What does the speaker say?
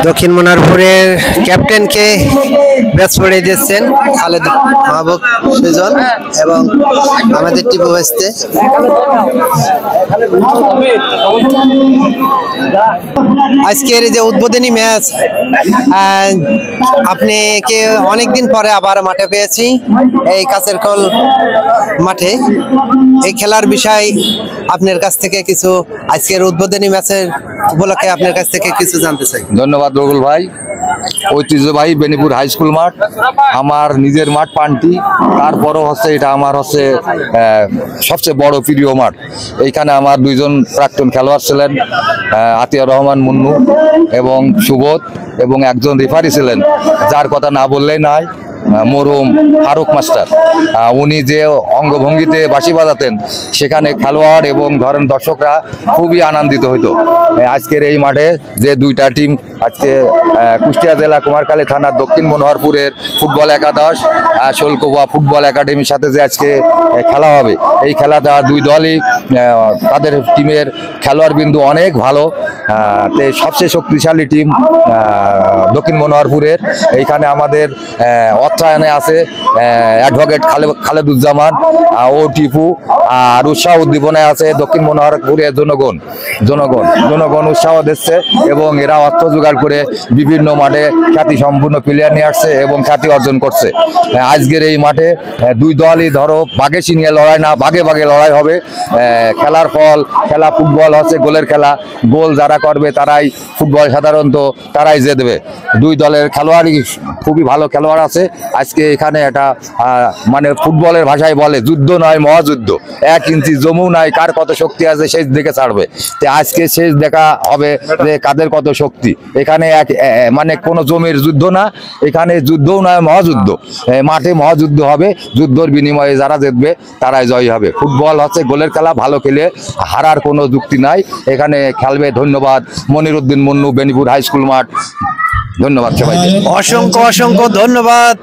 দক্ষিণ মনারপুরের ক্যাপ্টেনকে ব্যাচ পড়িয়ে দিচ্ছেন খালেদ মাহবুব সুজন এবং আমাদের টিপু ভাইস্তে। আজকের যে উদ্বোধনী ম্যাচ, আপনি কে অনেকদিন পরে আবার মাঠে পেয়েছি এই কাছের কল মাঠে। এই খেলার বিষয় আপনার কাছ থেকে কিছু, আজকের উদ্বোধনী ম্যাচের উপলক্ষে আপনার কাছ থেকে কিছু জানতে চাই। ধন্যবাদ রগুল ভাই। ঐতিহ্যবাহী বেনিপুর হাই স্কুল মাঠ আমার নিজের মাঠ পান্টি, তারপরও হচ্ছে এটা আমার হচ্ছে সবচেয়ে বড় প্রিয় মাঠ। এইখানে আমার দুইজন প্রাক্তন খেলোয়াড় ছিলেন, আতিয়ার রহমান মুন্নু এবং সুবোধ, এবং একজন রেফারি ছিলেন যার কথা না বললেই নাই, মরহুম ফারুক মাস্টার। উনি যে অঙ্গভঙ্গিতে বাঁশি বাজাতেন সেখানে খেলোয়াড় এবং ধরেন দর্শকরা খুবই আনন্দিত হইতো। আজকের এই মাঠে যে দুইটা টিম, আজকে কুষ্টিয়া জেলা কুমারখালী থানার দক্ষিণ মনোহরপুরের ফুটবল একাদশ শোলকোবা ফুটবল একাডেমির সাথে যে আজকে খেলা হবে, এই খেলাটা দুই দলই তাদের টিমের খেলোয়াড় বিন্দু অনেক ভালো। সবচেয়ে শক্তিশালী টিম দক্ষিণ মনোহরপুরের। এইখানে আমাদের অর্থায়নে আছে অ্যাডভোকেট খালেদুজ্জামান ও টিপু, আর উৎসাহ উদ্দীপনায় আছে দক্ষিণ মনোহরপুরের জনগণ উৎসাহ দিচ্ছে এবং এরা অর্থ জোগাড় করে বিভিন্ন মাঠে খ্যাতি সম্পূর্ণ প্লেয়ার নিয়ে আসছে এবং খ্যাতি অর্জন করছে। আজকের এই মাঠে দুই দলই ধরো বাঘে সিংহে লড়াই না, ভাগে ভাগে লড়াই হবে। খেলার ফল, খেলা ফুটবল হচ্ছে গোলের খেলা, গোল যারা করবে তারাই ফুটবল সাধারণত তারাই জিতবে। দুই দলের খেলোয়াড়ই খুবই ভালো খেলোয়াড় আছে। আজকে এখানে এটা মানে ফুটবলের ভাষায় বলে যুদ্ধ নয় মহাযুদ্ধ, 1 ইঞ্চি জমু নাই কার কত শক্তি আছে শেষ দেখে ছাড়বে। তো আজকে শেষ দেখা হবে যে কাদের কত শক্তি। এখানে মানে কোনো জমির যুদ্ধ না, এখানে যুদ্ধও নয় মহাযুদ্ধ, মাঠে মহাযুদ্ধ হবে। যুদ্ধর বিনিময়ে যারা জিতবে তারাই জয়ী হবে। ফুটবল হচ্ছে গোলের খেলা, ভালো খেলে হারার কোনো যুক্তি নাই, এখানে খেলবে। ধন্যবাদ মনিরুদ্দিন মুন্নু, বেনিপুর হাই স্কুল মাঠ। ধন্যবাদ সবাইকে, অসংখ্য ধন্যবাদ।